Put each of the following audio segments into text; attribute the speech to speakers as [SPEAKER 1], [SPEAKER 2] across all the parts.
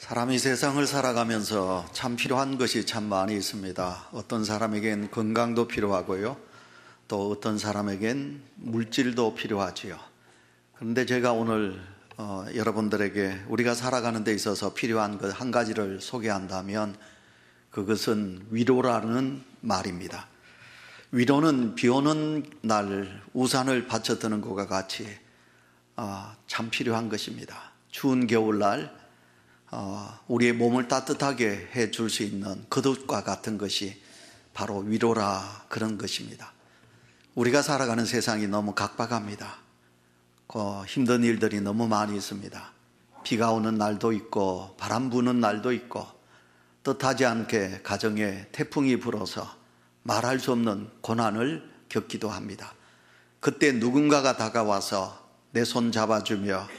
[SPEAKER 1] 사람이 세상을 살아가면서 참 필요한 것이 참 많이 있습니다. 어떤 사람에겐 건강도 필요하고요. 또 어떤 사람에겐 물질도 필요하지요. 그런데 제가 오늘 여러분들에게 우리가 살아가는 데 있어서 필요한 것 한 가지를 소개한다면 그것은 위로라는 말입니다. 위로는 비 오는 날 우산을 받쳐 드는 것과 같이 참 필요한 것입니다. 추운 겨울날 우리의 몸을 따뜻하게 해줄 수 있는 겉옷과 같은 것이 바로 위로라 그런 것입니다. 우리가 살아가는 세상이 너무 각박합니다. 힘든 일들이 너무 많이 있습니다. 비가 오는 날도 있고 바람 부는 날도 있고 뜻하지 않게 가정에 태풍이 불어서 말할 수 없는 고난을 겪기도 합니다. 그때 누군가가 다가와서 내 손 잡아주며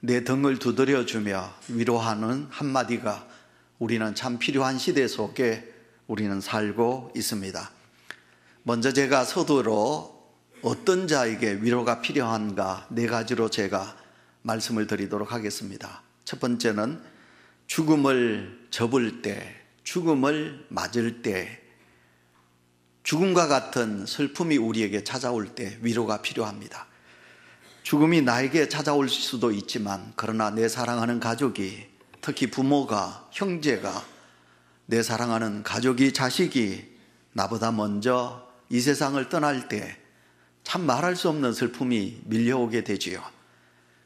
[SPEAKER 1] 내 등을 두드려주며 위로하는 한마디가 우리는 참 필요한 시대 속에 우리는 살고 있습니다. 먼저 제가 서두로 어떤 자에게 위로가 필요한가 네 가지로 제가 말씀을 드리도록 하겠습니다. 첫 번째는 죽음을 접을 때, 죽음을 맞을 때, 죽음과 같은 슬픔이 우리에게 찾아올 때 위로가 필요합니다. 죽음이 나에게 찾아올 수도 있지만 그러나 내 사랑하는 가족이, 특히 부모가, 형제가, 내 사랑하는 가족이, 자식이 나보다 먼저 이 세상을 떠날 때 참 말할 수 없는 슬픔이 밀려오게 되지요.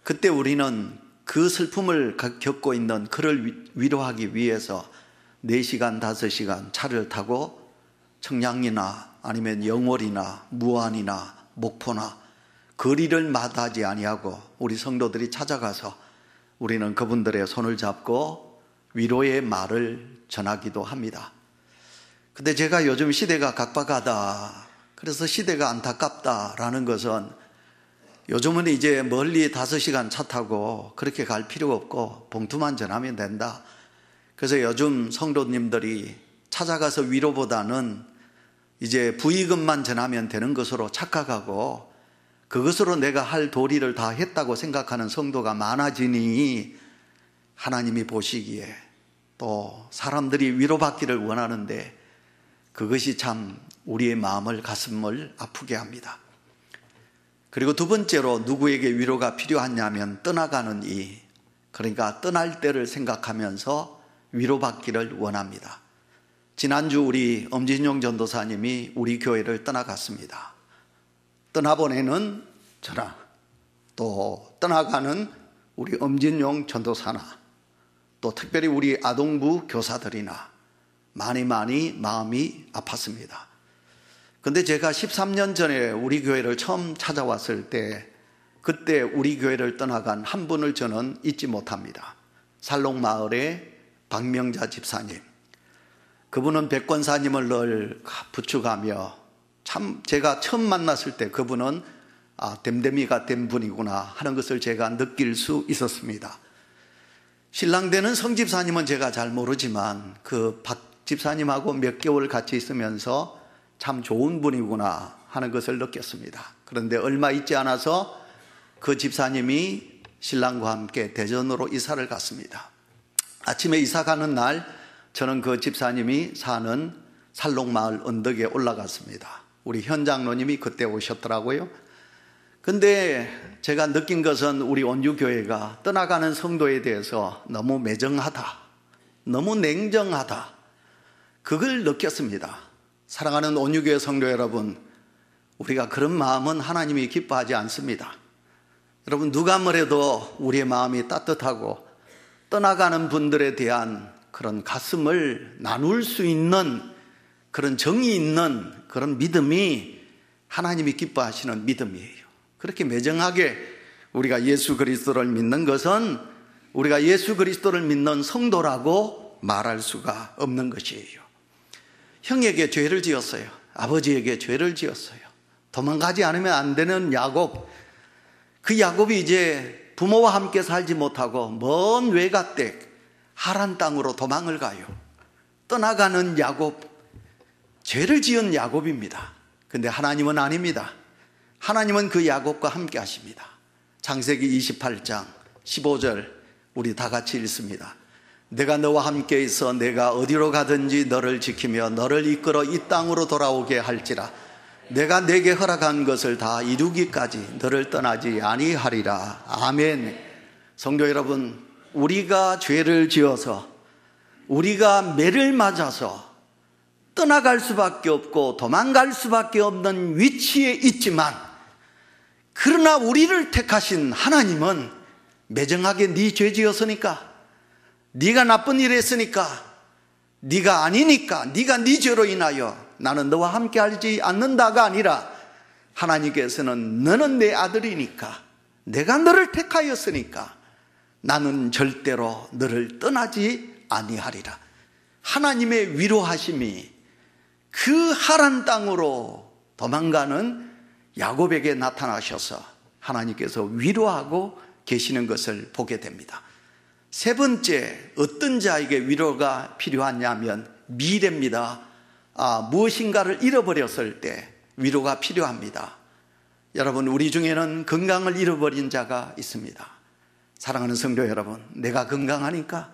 [SPEAKER 1] 그때 우리는 그 슬픔을 겪고 있는 그를 위로하기 위해서 4시간, 5시간 차를 타고 청량리나 아니면 영월이나 무안이나 목포나 거리를 마다하지 아니하고 우리 성도들이 찾아가서 우리는 그분들의 손을 잡고 위로의 말을 전하기도 합니다. 근데 제가 요즘 시대가 각박하다, 그래서 시대가 안타깝다라는 것은 요즘은 이제 멀리 5시간 차 타고 그렇게 갈 필요 없고 봉투만 전하면 된다. 그래서 요즘 성도님들이 찾아가서 위로보다는 이제 부의금만 전하면 되는 것으로 착각하고 그것으로 내가 할 도리를 다 했다고 생각하는 성도가 많아지니 하나님이 보시기에 또 사람들이 위로받기를 원하는데 그것이 참 우리의 마음을, 가슴을 아프게 합니다. 그리고 두 번째로 누구에게 위로가 필요하냐면 떠나가는 이, 그러니까 떠날 때를 생각하면서 위로받기를 원합니다. 지난주 우리 엄진용 전도사님이 우리 교회를 떠나갔습니다. 떠나보내는 저나 또 떠나가는 우리 엄진용 전도사나 또 특별히 우리 아동부 교사들이나 많이 마음이 아팠습니다. 그런데 제가 13년 전에 우리 교회를 처음 찾아왔을 때 그때 우리 교회를 떠나간 한 분을 저는 잊지 못합니다. 살롱마을의 박명자 집사님. 그분은 백권사님을 늘 부축하며 참 제가 처음 만났을 때 그분은 댐댐이가 된 분이구나 하는 것을 제가 느낄 수 있었습니다. 신랑되는 성집사님은 제가 잘 모르지만 그 박 집사님하고 몇 개월 같이 있으면서 참 좋은 분이구나 하는 것을 느꼈습니다. 그런데 얼마 있지 않아서 그 집사님이 신랑과 함께 대전으로 이사를 갔습니다. 아침에 이사 가는 날 저는 그 집사님이 사는 살롱마을 언덕에 올라갔습니다. 우리 현장로님이 그때 오셨더라고요. 근데 제가 느낀 것은 우리 온유교회가 떠나가는 성도에 대해서 너무 매정하다, 너무 냉정하다, 그걸 느꼈습니다. 사랑하는 온유교회 성도 여러분, 우리가 그런 마음은 하나님이 기뻐하지 않습니다. 여러분, 누가 뭐래도 우리의 마음이 따뜻하고 떠나가는 분들에 대한 그런 가슴을 나눌 수 있는 그런 정이 있는 그런 믿음이 하나님이 기뻐하시는 믿음이에요. 그렇게 매정하게 우리가 예수 그리스도를 믿는 것은 우리가 예수 그리스도를 믿는 성도라고 말할 수가 없는 것이에요. 형에게 죄를 지었어요. 아버지에게 죄를 지었어요. 도망가지 않으면 안 되는 야곱. 그 야곱이 이제 부모와 함께 살지 못하고 먼 외가댁 하란 땅으로 도망을 가요. 떠나가는 야곱, 죄를 지은 야곱입니다. 근데 하나님은 아닙니다. 하나님은 그 야곱과 함께 하십니다. 창세기 28장 15절 우리 다 같이 읽습니다. 내가 너와 함께 있어 내가 어디로 가든지 너를 지키며 너를 이끌어 이 땅으로 돌아오게 할지라. 내가 내게 허락한 것을 다 이루기까지 너를 떠나지 아니하리라. 아멘. 성도 여러분, 우리가 죄를 지어서 우리가 매를 맞아서 떠나갈 수밖에 없고 도망갈 수밖에 없는 위치에 있지만, 그러나 우리를 택하신 하나님은 매정하게 네 죄 지었으니까, 네가 나쁜 일 했으니까, 네가 아니니까, 네가 네 죄로 인하여 나는 너와 함께 하지 않는다가 아니라, 하나님께서는 너는 내 아들이니까, 내가 너를 택하였으니까 나는 절대로 너를 떠나지 아니하리라. 하나님의 위로하심이 그 하란 땅으로 도망가는 야곱에게 나타나셔서 하나님께서 위로하고 계시는 것을 보게 됩니다. 세 번째, 어떤 자에게 위로가 필요하냐면 미래입니다. 무엇인가를 잃어버렸을 때 위로가 필요합니다. 여러분, 우리 중에는 건강을 잃어버린 자가 있습니다. 사랑하는 성도 여러분, 내가 건강하니까,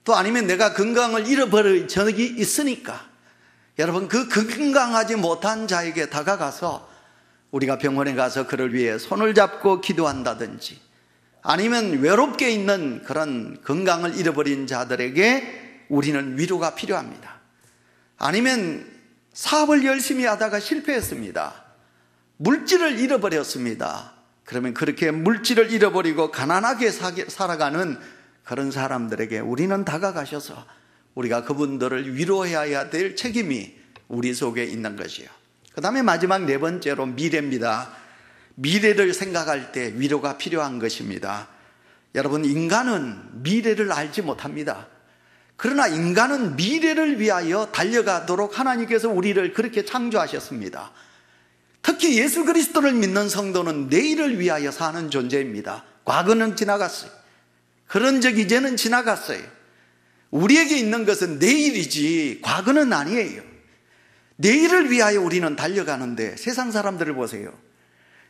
[SPEAKER 1] 또 아니면 내가 건강을 잃어버린 적이 있으니까, 여러분, 그 건강하지 못한 자에게 다가가서 우리가 병원에 가서 그를 위해 손을 잡고 기도한다든지, 아니면 외롭게 있는 그런 건강을 잃어버린 자들에게 우리는 위로가 필요합니다. 아니면 사업을 열심히 하다가 실패했습니다. 물질을 잃어버렸습니다. 그러면 그렇게 물질을 잃어버리고 가난하게 살아가는 그런 사람들에게 우리는 다가가셔서 우리가 그분들을 위로해야 될 책임이 우리 속에 있는 것이요. 그 다음에 마지막 네 번째로 미래입니다. 미래를 생각할 때 위로가 필요한 것입니다. 여러분, 인간은 미래를 알지 못합니다. 그러나 인간은 미래를 위하여 달려가도록 하나님께서 우리를 그렇게 창조하셨습니다. 특히 예수 그리스도를 믿는 성도는 내일을 위하여 사는 존재입니다. 과거는 지나갔어요. 그런 적 이제는 지나갔어요. 우리에게 있는 것은 내일이지 과거는 아니에요. 내일을 위하여 우리는 달려가는데 세상 사람들을 보세요.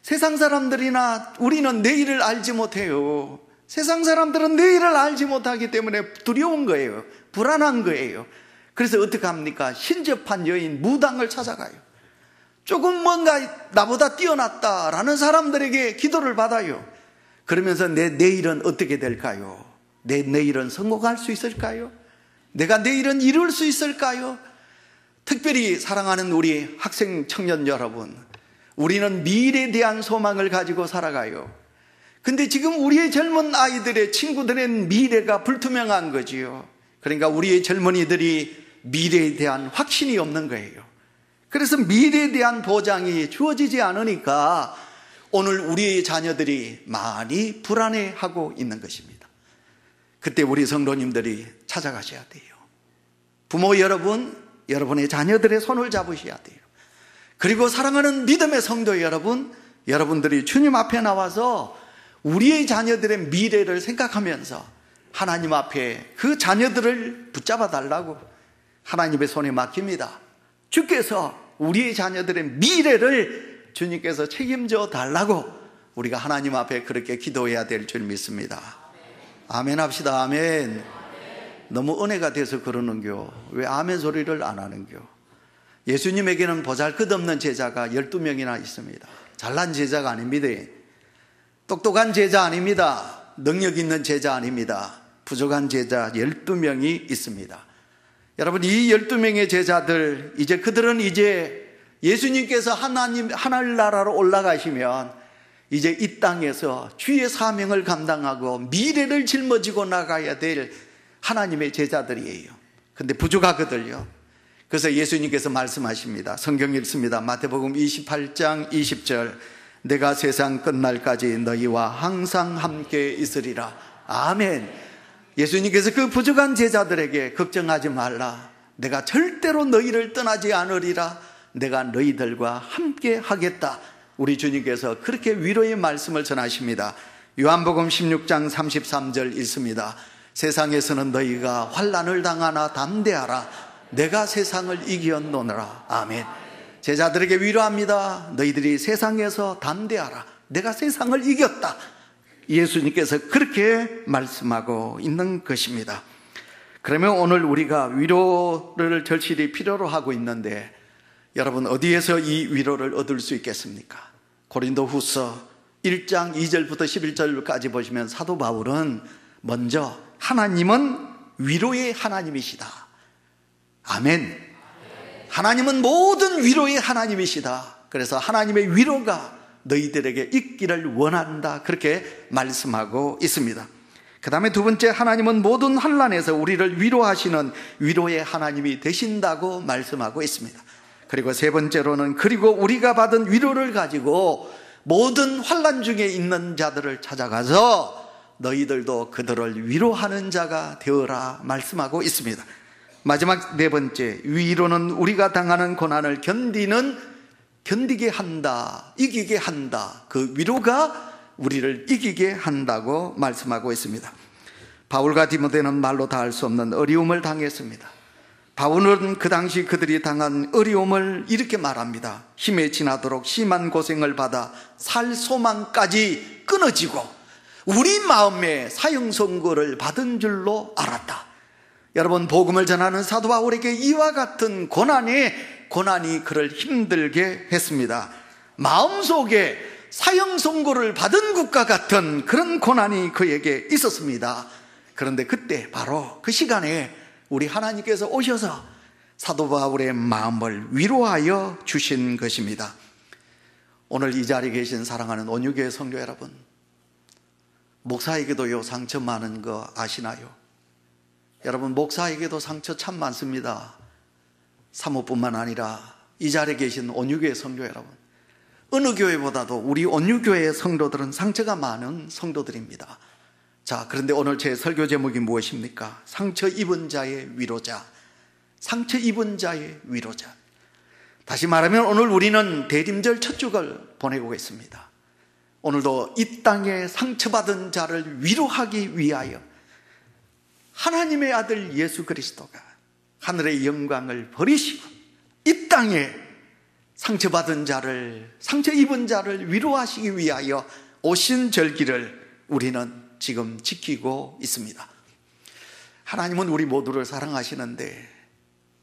[SPEAKER 1] 세상 사람들이나 우리는 내일을 알지 못해요. 세상 사람들은 내일을 알지 못하기 때문에 두려운 거예요. 불안한 거예요. 그래서 어떻게 합니까? 신접한 여인 무당을 찾아가요. 조금 뭔가 나보다 뛰어났다라는 사람들에게 기도를 받아요. 그러면서 내 내일은 어떻게 될까요? 내 내일은 성공할 수 있을까요? 내가 내일은 이룰 수 있을까요? 특별히 사랑하는 우리 학생 청년 여러분, 우리는 미래에 대한 소망을 가지고 살아가요. 근데 지금 우리의 젊은 아이들의 친구들의 미래가 불투명한 거지요. 그러니까 우리의 젊은이들이 미래에 대한 확신이 없는 거예요. 그래서 미래에 대한 보장이 주어지지 않으니까 오늘 우리의 자녀들이 많이 불안해하고 있는 것입니다. 그때 우리 성도님들이 찾아가셔야 돼요. 부모 여러분, 여러분의 자녀들의 손을 잡으셔야 돼요. 그리고 사랑하는 믿음의 성도 여러분, 여러분들이 주님 앞에 나와서 우리의 자녀들의 미래를 생각하면서 하나님 앞에 그 자녀들을 붙잡아 달라고 하나님의 손에 맡깁니다. 주께서 우리의 자녀들의 미래를 주님께서 책임져 달라고 우리가 하나님 앞에 그렇게 기도해야 될 줄 믿습니다. 아멘 합시다. 아멘. 너무 은혜가 돼서 그러는겨. 왜 아멘 소리를 안 하는겨? 예수님에게는 보잘것없는 제자가 12명이나 있습니다. 잘난 제자가 아닙니다. 똑똑한 제자 아닙니다. 능력 있는 제자 아닙니다. 부족한 제자 12명이 있습니다. 여러분, 이 12명의 제자들, 그들은 이제 예수님께서 하늘나라로 올라가시면 이제 이 땅에서 주의 사명을 감당하고 미래를 짊어지고 나가야 될 하나님의 제자들이에요. 근데 부족하거든요. 그래서 예수님께서 말씀하십니다. 성경 읽습니다. 마태복음 28장 20절. 내가 세상 끝날까지 너희와 항상 함께 있으리라. 아멘. 예수님께서 그 부족한 제자들에게 걱정하지 말라. 내가 절대로 너희를 떠나지 않으리라. 내가 너희들과 함께 하겠다. 우리 주님께서 그렇게 위로의 말씀을 전하십니다. 요한복음 16장 33절 읽습니다. 세상에서는 너희가 환난을 당하나 담대하라. 내가 세상을 이겼노라. 아멘. 제자들에게 위로합니다. 너희들이 세상에서 담대하라. 내가 세상을 이겼다. 예수님께서 그렇게 말씀하고 있는 것입니다. 그러면 오늘 우리가 위로를 절실히 필요로 하고 있는데 여러분 어디에서 이 위로를 얻을 수 있겠습니까? 고린도후서 1장 2절부터 11절까지 보시면 사도 바울은 먼저 하나님은 위로의 하나님이시다. 아멘. 하나님은 모든 위로의 하나님이시다. 그래서 하나님의 위로가 너희들에게 있기를 원한다. 그렇게 말씀하고 있습니다. 그 다음에 두 번째, 하나님은 모든 환난에서 우리를 위로하시는 위로의 하나님이 되신다고 말씀하고 있습니다. 그리고 세 번째로는 그리고 우리가 받은 위로를 가지고 모든 환난 중에 있는 자들을 찾아가서 너희들도 그들을 위로하는 자가 되어라 말씀하고 있습니다. 마지막 네 번째, 위로는 우리가 당하는 고난을 견디게 한다, 이기게 한다. 그 위로가 우리를 이기게 한다고 말씀하고 있습니다. 바울과 디모데는 말로 다 할 수 없는 어려움을 당했습니다. 바울은 그 당시 그들이 당한 어려움을 이렇게 말합니다. 힘에 지나도록 심한 고생을 받아 살 소망까지 끊어지고 우리 마음에 사형 선고를 받은 줄로 알았다. 여러분, 복음을 전하는 사도 바울에게 이와 같은 고난이 그를 힘들게 했습니다. 마음속에 사형 선고를 받은 것과 같은 그런 고난이 그에게 있었습니다. 그런데 그때 바로 그 시간에 우리 하나님께서 오셔서 사도 바울의 마음을 위로하여 주신 것입니다. 오늘 이 자리에 계신 사랑하는 온유교회 성도 여러분, 목사에게도요 상처 많은 거 아시나요? 여러분, 목사에게도 상처 참 많습니다. 사모뿐만 아니라 이 자리에 계신 온유교회 성도 여러분, 어느 교회보다도 우리 온유교회의 성도들은 상처가 많은 성도들입니다. 자, 그런데 오늘 제 설교 제목이 무엇입니까? 상처 입은 자의 위로자. 상처 입은 자의 위로자. 다시 말하면 오늘 우리는 대림절 첫 주를 보내고 있습니다. 오늘도 이 땅에 상처받은 자를 위로하기 위하여 하나님의 아들 예수 그리스도가 하늘의 영광을 버리시고 이 땅에 상처받은 자를, 상처 입은 자를 위로하시기 위하여 오신 절기를 우리는 지금 지키고 있습니다. 하나님은 우리 모두를 사랑하시는데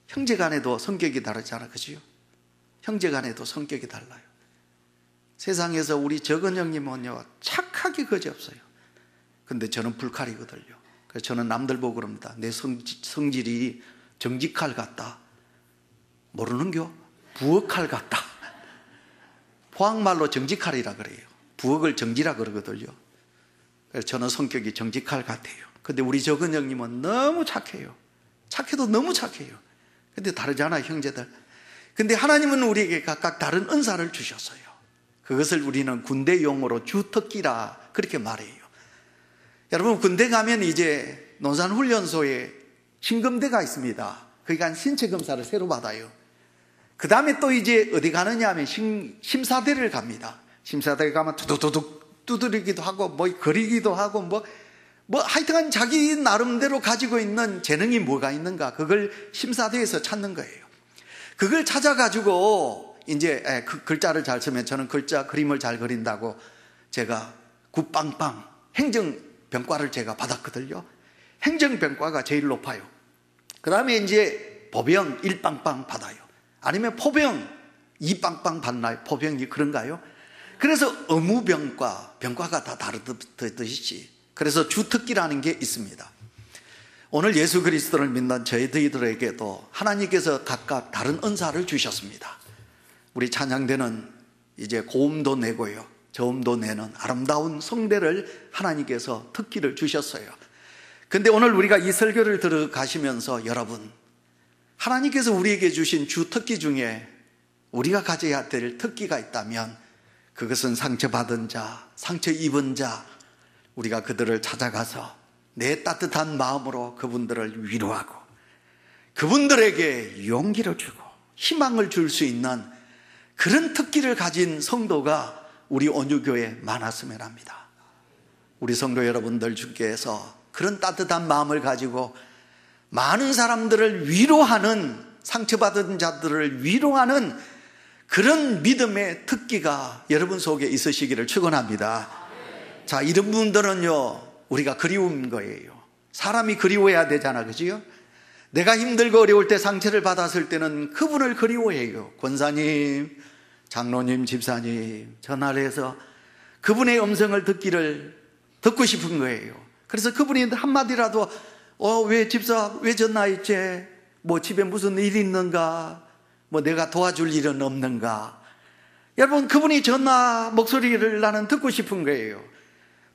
[SPEAKER 1] 형제간에도 성격이 다르잖아요, 그죠? 형제간에도 성격이 달라요. 세상에서 우리 적은 형님은요 착하기 그지없어요. 근데 저는 불칼이거든요. 그래서 저는 남들 보고 그럽니다. 내 성질이 정직칼 같다. 모르는겨? 부엌칼 같다. 포항말로 정직칼이라 그래요. 부엌을 정지라 그러거든요. 그래서 저는 성격이 정직칼 같아요. 근데 우리 적은 형님은 너무 착해요. 착해도 너무 착해요. 근데 다르잖아요, 형제들. 근데 하나님은 우리에게 각각 다른 은사를 주셨어요. 그것을 우리는 군대 용어로 주특기라 그렇게 말해요. 여러분, 군대 가면 이제 논산훈련소에 신검대가 있습니다. 그러니까 신체 검사를 새로 받아요. 그 다음에 또 이제 어디 가느냐 하면 심사대를 갑니다. 심사대에 가면 두둑두둑 두드리기도 하고 뭐 그리기도 하고 뭐 하여튼 자기 나름대로 가지고 있는 재능이 뭐가 있는가, 그걸 심사대에서 찾는 거예요. 그걸 찾아가지고 이제 그 글자를 잘 쓰면, 저는 그림을 잘 그린다고 제가 굿빵빵 행정병과를 제가 받았거든요. 행정병과가 제일 높아요. 그 다음에 이제 보병 1빵빵 받아요. 아니면 포병 2빵빵 받나요? 포병이 그런가요? 그래서 병과가 다 다르듯이, 그래서 주특기라는 게 있습니다. 오늘 예수 그리스도를 믿는 저희들에게도 하나님께서 각각 다른 은사를 주셨습니다. 우리 찬양대는 이제 고음도 내고요, 저음도 내는 아름다운 성대를 하나님께서 특기를 주셨어요. 근데 오늘 우리가 이 설교를 들어가시면서 여러분, 하나님께서 우리에게 주신 주특기 중에 우리가 가져야 될 특기가 있다면 그것은 상처받은 자, 상처 입은 자, 우리가 그들을 찾아가서 내 따뜻한 마음으로 그분들을 위로하고 그분들에게 용기를 주고 희망을 줄 수 있는 그런 특기를 가진 성도가 우리 온유교회에 많았으면 합니다. 우리 성도 여러분들 중에서 그런 따뜻한 마음을 가지고 많은 사람들을 위로하는, 상처받은 자들을 위로하는 그런 믿음의 특기가 여러분 속에 있으시기를 축원합니다. 자, 이런 분들은요 우리가 그리운 거예요. 사람이 그리워야 되잖아, 그지요? 내가 힘들고 어려울 때 상처를 받았을 때는 그분을 그리워해요. 권사님, 장로님, 집사님 전화를 해서 그분의 음성을 듣고 싶은 거예요. 그래서 그분이 한마디라도 왜 집사 왜 전화했지? 뭐 집에 무슨 일이 있는가? 뭐 내가 도와줄 일은 없는가? 여러분, 그분이 전화 목소리를 나는 듣고 싶은 거예요.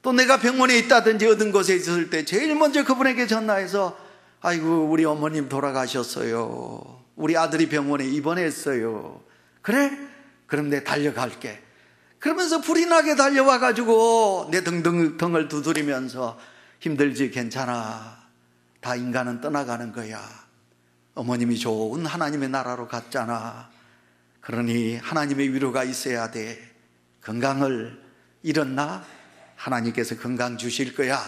[SPEAKER 1] 또 내가 병원에 있다든지 어떤 곳에 있을 때 제일 먼저 그분에게 전화해서 아이고 우리 어머님 돌아가셨어요. 우리 아들이 병원에 입원했어요. 그래? 그럼 내 달려갈게. 그러면서 불이 나게 달려와가지고 내 등을 두드리면서 힘들지? 괜찮아. 다 인간은 떠나가는 거야. 어머님이 좋은 하나님의 나라로 갔잖아. 그러니 하나님의 위로가 있어야 돼. 건강을 잃었나? 하나님께서 건강 주실 거야.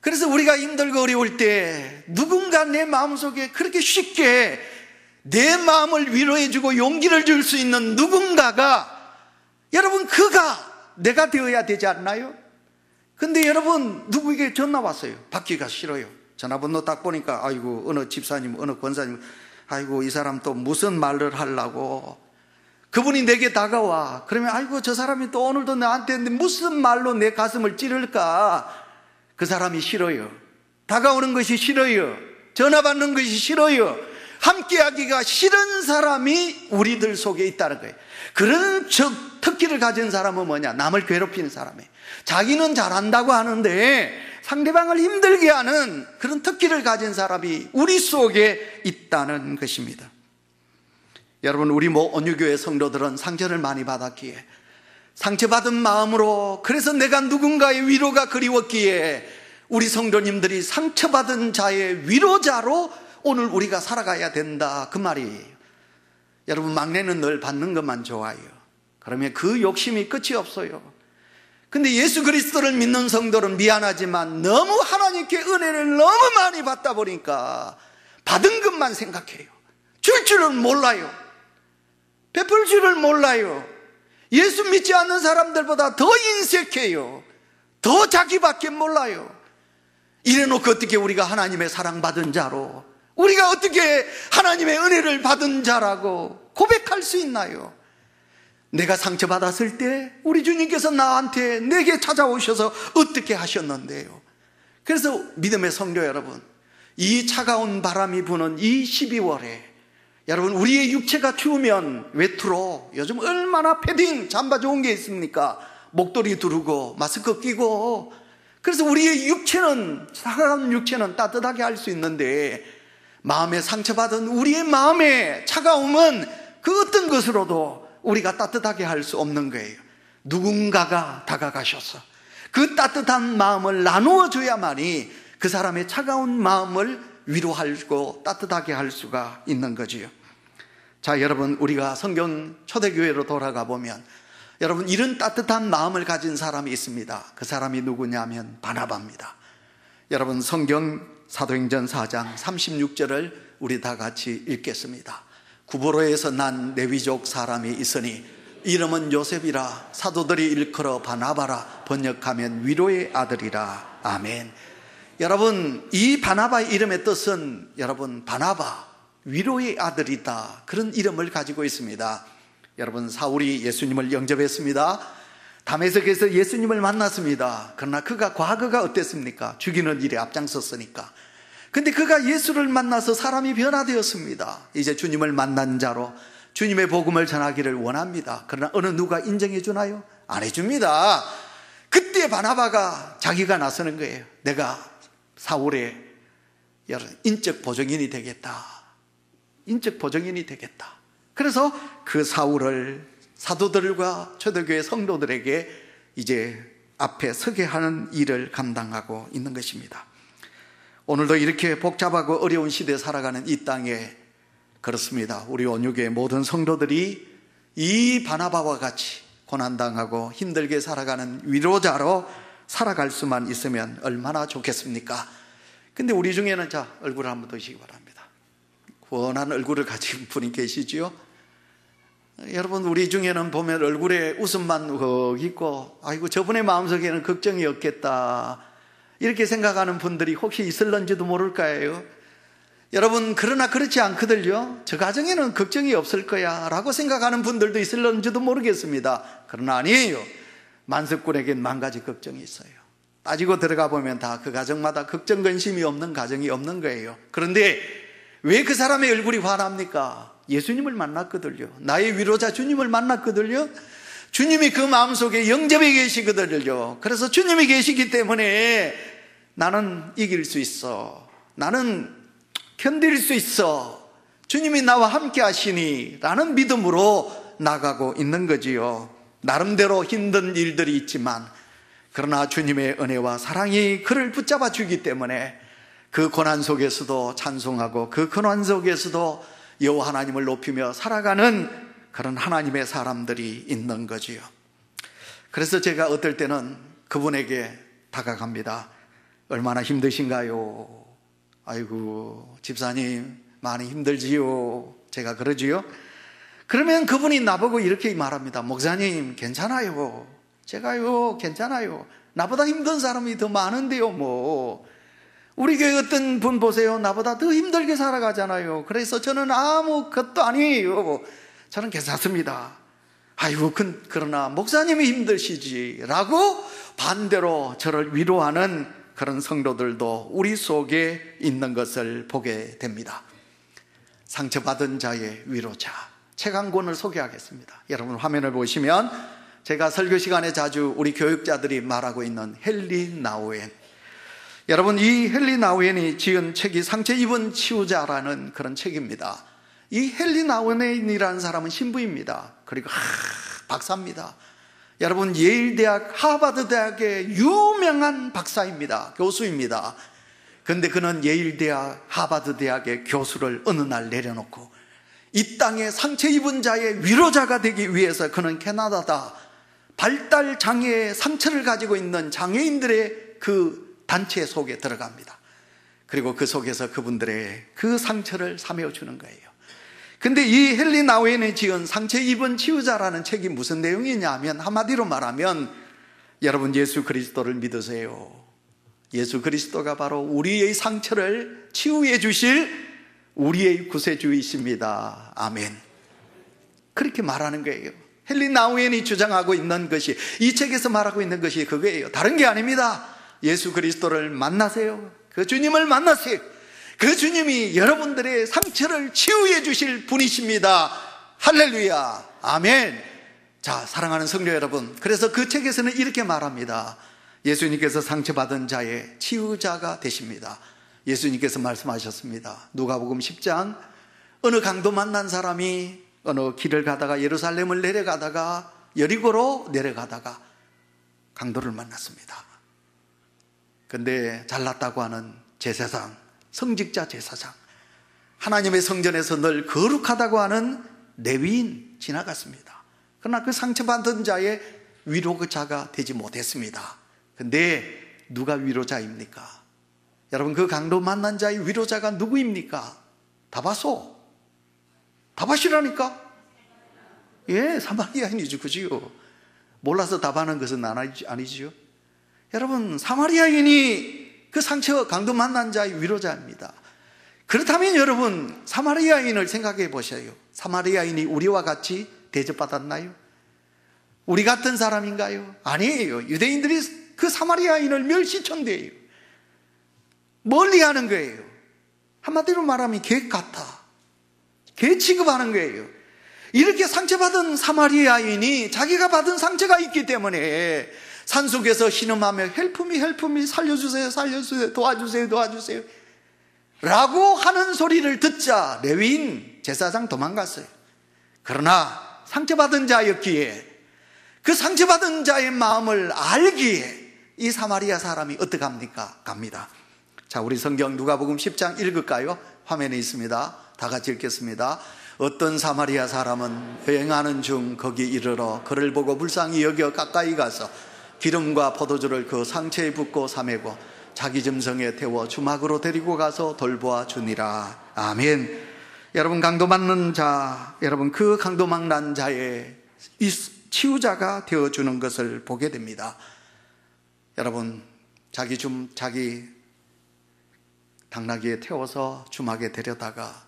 [SPEAKER 1] 그래서 우리가 힘들고 어려울 때 누군가 내 마음속에 그렇게 쉽게 내 마음을 위로해주고 용기를 줄 수 있는 누군가가, 여러분, 그가 내가 되어야 되지 않나요? 근데 여러분, 누구에게 전화 왔어요. 받기가 싫어요. 전화번호 딱 보니까 아이고 어느 집사님, 어느 권사님, 아이고 이 사람 또 무슨 말을 하려고. 그분이 내게 다가와. 그러면 아이고 저 사람이 또 오늘도 나한테 무슨 말로 내 가슴을 찌를까. 그 사람이 싫어요. 다가오는 것이 싫어요. 전화 받는 것이 싫어요. 함께하기가 싫은 사람이 우리들 속에 있다는 거예요. 그런 특기를 가진 사람은 뭐냐? 남을 괴롭히는 사람이에요. 자기는 잘한다고 하는데 상대방을 힘들게 하는 그런 특기를 가진 사람이 우리 속에 있다는 것입니다. 여러분, 우리 온유교회 성도들은 상처를 많이 받았기에, 상처받은 마음으로, 그래서 내가 누군가의 위로가 그리웠기에 우리 성도님들이 상처받은 자의 위로자로 오늘 우리가 살아가야 된다, 그 말이에요. 여러분, 막내는 늘 받는 것만 좋아해요. 그러면 그 욕심이 끝이 없어요. 근데 예수 그리스도를 믿는 성도는 미안하지만 너무 하나님께 은혜를 너무 많이 받다 보니까 받은 것만 생각해요. 줄 줄은 몰라요. 베풀 줄을 몰라요. 예수 믿지 않는 사람들보다 더 인색해요. 더 자기밖에 몰라요. 이래놓고 어떻게 우리가 하나님의 사랑받은 자로, 우리가 어떻게 하나님의 은혜를 받은 자라고 고백할 수 있나요? 내가 상처받았을 때 우리 주님께서 내게 찾아오셔서 어떻게 하셨는데요? 그래서 믿음의 성도 여러분, 이 차가운 바람이 부는 이 12월에 여러분, 우리의 육체가 추우면 외투로, 요즘 얼마나 패딩 잠바 좋은 게 있습니까? 목도리 두르고 마스크 끼고. 그래서 우리의 육체는, 차가운 육체는 따뜻하게 할 수 있는데 마음에 상처받은 우리의 마음의 차가움은 그 어떤 것으로도 우리가 따뜻하게 할 수 없는 거예요. 누군가가 다가가셔서 그 따뜻한 마음을 나누어 줘야만이 그 사람의 차가운 마음을 위로하고 따뜻하게 할 수가 있는 거지요. 자, 여러분, 우리가 성경 초대교회로 돌아가 보면 여러분, 이런 따뜻한 마음을 가진 사람이 있습니다. 그 사람이 누구냐면 바나바입니다. 여러분, 성경 사도행전 4장 36절을 우리 다 같이 읽겠습니다. 구보로에서 난 레위족 사람이 있으니 이름은 요셉이라, 사도들이 일컬어 바나바라, 번역하면 위로의 아들이라. 아멘. 여러분, 이 바나바의 이름의 뜻은, 여러분, 바나바, 위로의 아들이다, 그런 이름을 가지고 있습니다. 여러분, 사울이 예수님을 영접했습니다. 다메섹에서 예수님을 만났습니다. 그러나 그가 과거가 어땠습니까? 죽이는 일에 앞장섰으니까. 근데 그가 예수를 만나서 사람이 변화되었습니다. 이제 주님을 만난 자로 주님의 복음을 전하기를 원합니다. 그러나 어느 누가 인정해 주나요? 안 해줍니다. 그때 바나바가 자기가 나서는 거예요. 내가 사울의 인적 보증인이 되겠다. 인적 보증인이 되겠다. 그래서 그 사울을 사도들과 초대교회 성도들에게 이제 앞에 서게 하는 일을 감당하고 있는 것입니다. 오늘도 이렇게 복잡하고 어려운 시대에 살아가는 이 땅에, 그렇습니다, 우리 온유교회 모든 성도들이 이 바나바와 같이 고난당하고 힘들게 살아가는 위로자로 살아갈 수만 있으면 얼마나 좋겠습니까? 근데 우리 중에는, 자, 얼굴을 한번 드시기 바랍니다. 원한 얼굴을 가진 분이 계시지요? 여러분, 우리 중에는 보면 얼굴에 웃음만 있고, 아이고 저분의 마음속에는 걱정이 없겠다, 이렇게 생각하는 분들이 혹시 있을런지도 모를 거예요. 여러분, 그러나 그렇지 않거든요. 저 가정에는 걱정이 없을 거야 라고 생각하는 분들도 있을런지도 모르겠습니다. 그러나 아니에요. 만석군에겐 만 가지 걱정이 있어요. 따지고 들어가 보면 다 그 가정마다 걱정 근심이 없는 가정이 없는 거예요. 그런데 왜 그 사람의 얼굴이 환합니까? 예수님을 만났거든요. 나의 위로자 주님을 만났거든요. 주님이 그 마음속에 영접해 계시거든요. 그래서 주님이 계시기 때문에 나는 이길 수 있어, 나는 견딜 수 있어, 주님이 나와 함께 하시니 라는 믿음으로 나가고 있는 거지요. 나름대로 힘든 일들이 있지만 그러나 주님의 은혜와 사랑이 그를 붙잡아 주기 때문에 그 고난 속에서도 찬송하고 그 고난 속에서도 여호와 하나님을 높이며 살아가는 그런 하나님의 사람들이 있는 거지요. 그래서 제가 어떨 때는 그분에게 다가갑니다. 얼마나 힘드신가요? 아이고 집사님 많이 힘들지요. 제가 그러지요. 그러면 그분이 나보고 이렇게 말합니다. 목사님 괜찮아요. 제가요 괜찮아요. 나보다 힘든 사람이 더 많은데요. 뭐 우리 교회 어떤 분 보세요. 나보다 더 힘들게 살아가잖아요. 그래서 저는 아무것도 아니에요. 저는 괜찮습니다. 아이고 그러나 목사님이 힘드시지 라고 반대로 저를 위로하는 그런 성도들도 우리 속에 있는 것을 보게 됩니다. 상처받은 자의 위로자, 책 한 권을 소개하겠습니다. 여러분 화면을 보시면 제가 설교 시간에 자주 우리 교육자들이 말하고 있는 헨리 나우엔, 여러분 이 헨리 나우엔이 지은 책이 상처 입은 치유자라는 그런 책입니다. 이 헨리 나우엔이라는 사람은 신부입니다. 그리고 박사입니다. 여러분 예일대학, 하버드대학의 유명한 박사입니다. 교수입니다. 그런데 그는 예일대학, 하버드대학의 교수를 어느 날 내려놓고 이 땅에 상처 입은 자의 위로자가 되기 위해서 그는 캐나다다 발달 장애의 상처를 가지고 있는 장애인들의 그 단체 속에 들어갑니다. 그리고 그 속에서 그분들의 그 상처를 사메어주는 거예요. 근데 이 헨리 나우엔이 지은 상처 입은 치유자라는 책이 무슨 내용이냐 하면 한마디로 말하면 여러분 예수 그리스도를 믿으세요. 예수 그리스도가 바로 우리의 상처를 치유해 주실 우리의 구세주이십니다. 아멘. 그렇게 말하는 거예요. 헨리 나우엔이 주장하고 있는 것이, 이 책에서 말하고 있는 것이 그거예요. 다른 게 아닙니다. 예수 그리스도를 만나세요. 그 주님을 만나세요. 그 주님이 여러분들의 상처를 치유해 주실 분이십니다. 할렐루야. 아멘. 자, 사랑하는 성도 여러분, 그래서 그 책에서는 이렇게 말합니다. 예수님께서 상처받은 자의 치유자가 되십니다. 예수님께서 말씀하셨습니다. 누가복음 10장, 어느 강도 만난 사람이 어느 길을 가다가 예루살렘을 내려가다가 여리고로 내려가다가 강도를 만났습니다. 근데 잘났다고 하는 제사장, 성직자 제사장, 하나님의 성전에서 늘 거룩하다고 하는 레위인 지나갔습니다. 그러나 그 상처받은 자의 위로자가 되지 못했습니다. 근데 누가 위로자입니까? 여러분 그 강도 만난 자의 위로자가 누구입니까? 다바소. 다바시라니까? 예, 사마리아인이죠. 그지요? 몰라서 답하는 것은 아니지요? 여러분 사마리아인이 그 상처 강도 만난 자의 위로자입니다. 그렇다면 여러분 사마리아인을 생각해 보셔요. 사마리아인이 우리와 같이 대접받았나요? 우리 같은 사람인가요? 아니에요. 유대인들이 그 사마리아인을 멸시천대해요. 멀리하는 거예요. 한마디로 말하면 개 같아. 개 취급하는 거예요. 이렇게 상처받은 사마리아인이 자기가 받은 상처가 있기 때문에 산속에서 신음하며 헬프미 살려주세요, 살려주세요, 도와주세요, 도와주세요 라고 하는 소리를 듣자 레위인 제사장 도망갔어요. 그러나 상처받은 자였기에 그 상처받은 자의 마음을 알기에 이 사마리아 사람이 어떡합니까? 갑니다. 자, 우리 성경 누가복음 10장 읽을까요? 화면에 있습니다. 다 같이 읽겠습니다. 어떤 사마리아 사람은 여행하는 중 거기 이르러 그를 보고 불쌍히 여겨 가까이 가서 기름과 포도주를 그 상처에 붓고 사매고 자기 짐승에 태워 주막으로 데리고 가서 돌보아 주니라. 아멘. 여러분 강도 맞는 자, 여러분 그 강도 만난 자의 이 치유자가 되어주는 것을 보게 됩니다. 여러분 자기 당나귀에 태워서 주막에 데려다가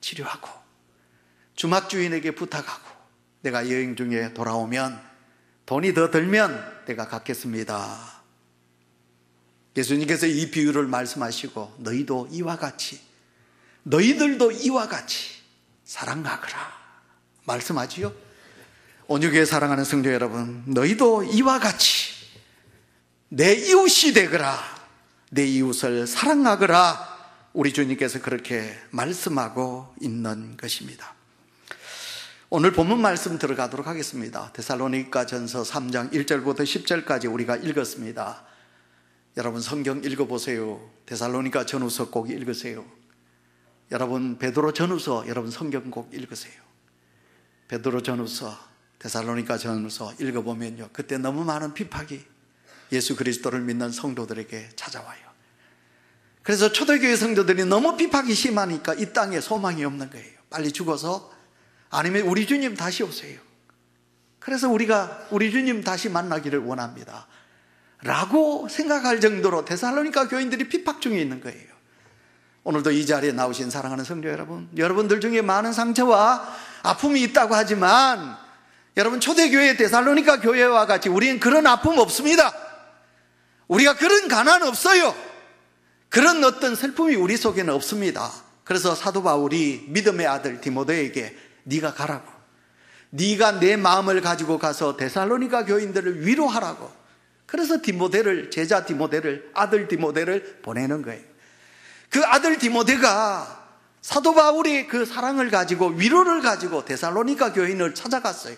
[SPEAKER 1] 치료하고 주막 주인에게 부탁하고 내가 여행 중에 돌아오면 돈이 더 들면 내가 갚겠습니다. 예수님께서 이 비유를 말씀하시고 너희들도 이와 같이 사랑하거라 말씀하지요. 온유교회 사랑하는 성도 여러분, 너희도 이와 같이 내 이웃이 되거라, 내 이웃을 사랑하거라, 우리 주님께서 그렇게 말씀하고 있는 것입니다. 오늘 본문 말씀 들어가도록 하겠습니다. 데살로니가전서 3장 1절부터 10절까지 우리가 읽었습니다. 여러분 성경 읽어보세요. 데살로니가 전후서 꼭 읽으세요. 여러분 베드로 전후서, 여러분 성경 꼭 읽으세요. 베드로 전후서, 데살로니가 전후서 읽어보면요, 그때 너무 많은 비박이 예수 그리스도를 믿는 성도들에게 찾아와요. 그래서 초대교회 성도들이 너무 비박이 심하니까 이 땅에 소망이 없는 거예요. 빨리 죽어서, 아니면 우리 주님 다시 오세요. 그래서 우리가 우리 주님 다시 만나기를 원합니다 라고 생각할 정도로 데살로니가 교인들이 핍박 중에 있는 거예요. 오늘도 이 자리에 나오신 사랑하는 성도 여러분, 여러분들 중에 많은 상처와 아픔이 있다고 하지만 여러분 초대교회 데살로니가 교회와 같이 우리는 그런 아픔 없습니다. 우리가 그런 가난 없어요. 그런 어떤 슬픔이 우리 속에는 없습니다. 그래서 사도 바울이 믿음의 아들 디모데에게 네가 가라고, 네가 내 마음을 가지고 가서 데살로니가 교인들을 위로하라고, 그래서 디모데를, 제자 디모데를, 아들 디모데를 보내는 거예요. 그 아들 디모데가 사도 바울이 그 사랑을 가지고 위로를 가지고 데살로니가 교인을 찾아갔어요.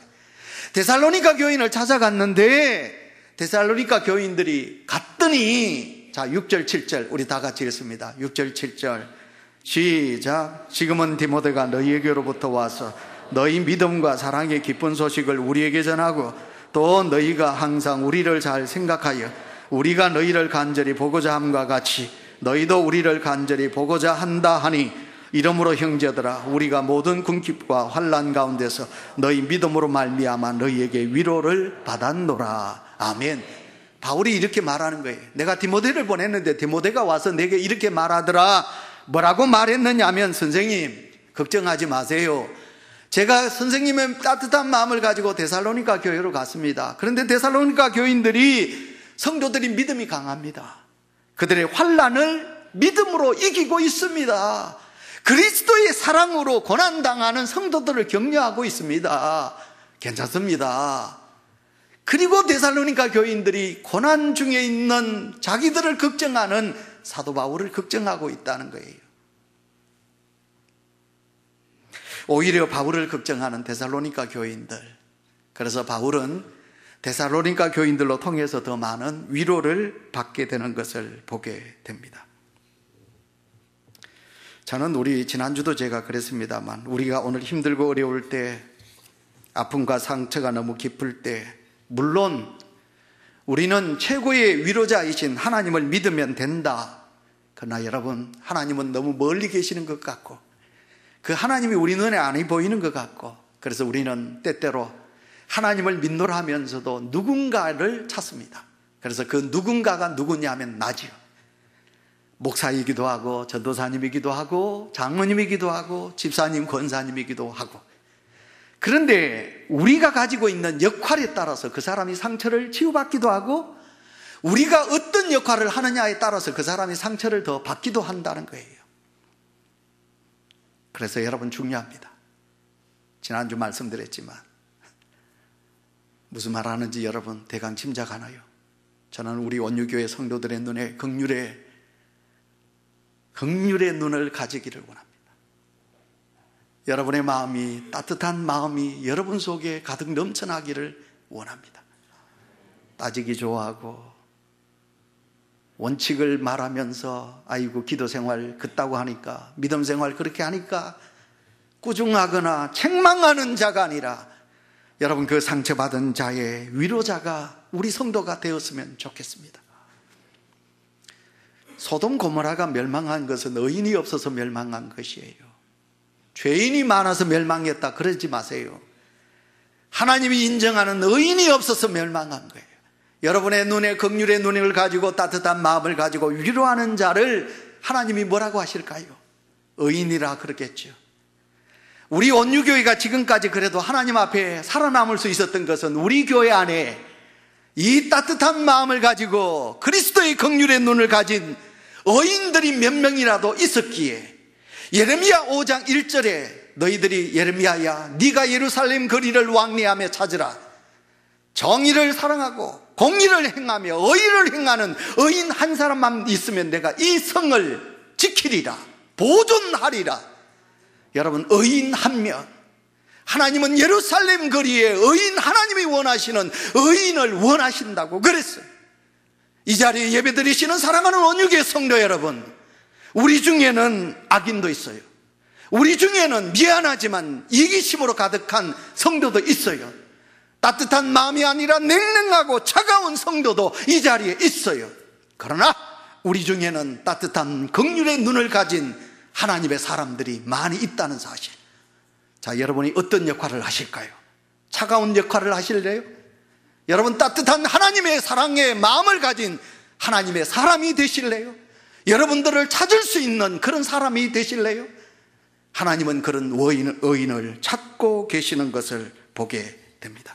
[SPEAKER 1] 데살로니가 교인을 찾아갔는데 데살로니가 교인들이 갔더니, 자 6절 7절 우리 다 같이 읽습니다. 6절 7절 시작. 지금은 디모데가 너희에게로부터 와서 너희 믿음과 사랑의 기쁜 소식을 우리에게 전하고 또 너희가 항상 우리를 잘 생각하여 우리가 너희를 간절히 보고자 함과 같이 너희도 우리를 간절히 보고자 한다 하니, 이러므로 형제들아 우리가 모든 궁핍과 환난 가운데서 너희 믿음으로 말미암아 너희에게 위로를 받았노라. 아멘. 바울이 이렇게 말하는 거예요. 내가 디모데를 보냈는데 디모데가 와서 내게 이렇게 말하더라. 뭐라고 말했느냐면, 선생님 걱정하지 마세요. 제가 선생님의 따뜻한 마음을 가지고 데살로니가 교회로 갔습니다. 그런데 데살로니가 교인들이, 성도들이 믿음이 강합니다. 그들의 환난을 믿음으로 이기고 있습니다. 그리스도의 사랑으로 고난당하는 성도들을 격려하고 있습니다. 괜찮습니다. 그리고 데살로니가 교인들이 고난 중에 있는 자기들을 걱정하는 사도 바울을 걱정하고 있다는 거예요. 오히려 바울을 걱정하는 데살로니가 교인들, 그래서 바울은 데살로니가 교인들로 통해서 더 많은 위로를 받게 되는 것을 보게 됩니다. 저는 우리 지난주도 제가 그랬습니다만, 우리가 오늘 힘들고 어려울 때, 아픔과 상처가 너무 깊을 때, 물론 우리는 최고의 위로자이신 하나님을 믿으면 된다. 그러나 여러분, 하나님은 너무 멀리 계시는 것 같고 그 하나님이 우리 눈에 안 보이는 것 같고, 그래서 우리는 때때로 하나님을 믿노라 하면서도 누군가를 찾습니다. 그래서 그 누군가가 누구냐 하면 나지요. 목사이기도 하고 전도사님이기도 하고 장로님이기도 하고 집사님, 권사님이기도 하고. 그런데 우리가 가지고 있는 역할에 따라서 그 사람이 상처를 치유받기도 하고, 우리가 어떤 역할을 하느냐에 따라서 그 사람이 상처를 더 받기도 한다는 거예요. 그래서 여러분 중요합니다. 지난주 말씀드렸지만 무슨 말 하는지 여러분 대강 짐작하나요? 저는 우리 온유교회 성도들의 눈에 긍휼의 눈을 가지기를 원합니다. 여러분의 마음이, 따뜻한 마음이 여러분 속에 가득 넘쳐나기를 원합니다. 따지기 좋아하고 원칙을 말하면서 아이고 기도 생활 그따고 하니까, 믿음 생활 그렇게 하니까 꾸중하거나 책망하는 자가 아니라 여러분 그 상처받은 자의 위로자가 우리 성도가 되었으면 좋겠습니다. 소돔 고모라가 멸망한 것은 의인이 없어서 멸망한 것이에요. 죄인이 많아서 멸망했다 그러지 마세요. 하나님이 인정하는 의인이 없어서 멸망한 거예요. 여러분의 눈에 긍휼의 눈을 가지고 따뜻한 마음을 가지고 위로하는 자를 하나님이 뭐라고 하실까요? 의인이라 그러겠죠. 우리 온유교회가 지금까지 그래도 하나님 앞에 살아남을 수 있었던 것은 우리 교회 안에 이 따뜻한 마음을 가지고 그리스도의 긍휼의 눈을 가진 의인들이 몇 명이라도 있었기에 예레미야 5장 1절에 너희들이 예레미야야 네가 예루살렘 거리를 왕래하며 찾으라. 정의를 사랑하고 공의를 행하며 의를 행하는 의인 한 사람만 있으면 내가 이 성을 지키리라, 보존하리라. 여러분, 의인 한 명, 하나님은 예루살렘 거리에 의인, 하나님이 원하시는 의인을 원하신다고 그랬어요. 이 자리에 예배드리시는 사랑하는 온유교회 성도 여러분, 우리 중에는 악인도 있어요. 우리 중에는 미안하지만 이기심으로 가득한 성도도 있어요. 따뜻한 마음이 아니라 냉랭하고 차가운 성도도 이 자리에 있어요. 그러나 우리 중에는 따뜻한 긍휼의 눈을 가진 하나님의 사람들이 많이 있다는 사실. 자, 여러분이 어떤 역할을 하실까요? 차가운 역할을 하실래요? 여러분, 따뜻한 하나님의 사랑의 마음을 가진 하나님의 사람이 되실래요? 여러분들을 찾을 수 있는 그런 사람이 되실래요? 하나님은 그런 의인을 찾고 계시는 것을 보게 됩니다.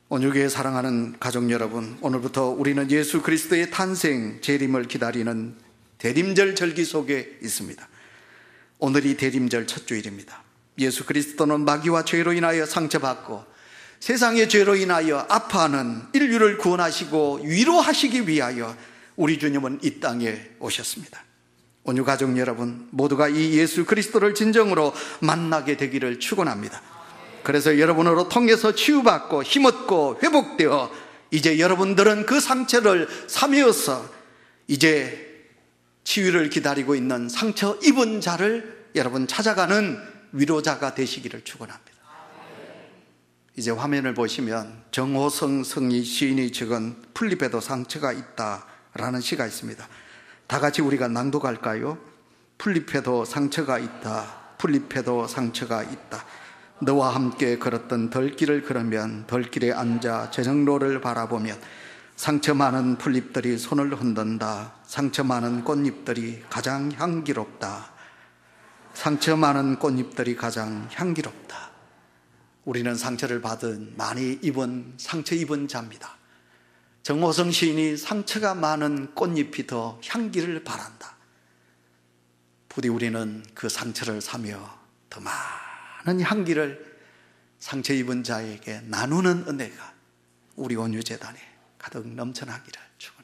[SPEAKER 1] 온유교회 사랑하는 가족 여러분, 오늘부터 우리는 예수 그리스도의 탄생, 재림을 기다리는 대림절 절기 속에 있습니다. 오늘이 대림절 첫 주일입니다. 예수 그리스도는 마귀와 죄로 인하여 상처받고 세상의 죄로 인하여 아파하는 인류를 구원하시고 위로하시기 위하여 우리 주님은 이 땅에 오셨습니다. 온유 가족 여러분, 모두가 이 예수 그리스도를 진정으로 만나게 되기를 축원합니다. 그래서 여러분으로 통해서 치유받고 힘없고 회복되어 이제 여러분들은 그 상처를 사매어서 이제 치유를 기다리고 있는 상처 입은 자를 여러분 찾아가는 위로자가 되시기를 축원합니다. 이제 화면을 보시면 정호성 성이 시인이 적은 풀잎에도 상처가 있다라는 시가 있습니다. 다 같이 우리가 낭독할까요? 풀잎에도 상처가 있다. 풀잎에도 상처가 있다. 너와 함께 걸었던 덜길을 걸으면 덜길에 앉아 저정로를 바라보면 상처 많은 풀잎들이 손을 흔든다. 상처 많은 꽃잎들이 가장 향기롭다. 상처 많은 꽃잎들이 가장 향기롭다. 우리는 상처를 받은, 많이 입은, 상처 입은 자입니다. 정호성 시인이 상처가 많은 꽃잎이 더 향기를 바란다. 부디 우리는 그 상처를 사며 더 많은 향기를 상처 입은 자에게 나누는 은혜가 우리 온유재단에 가득 넘쳐나기를 축원합니다.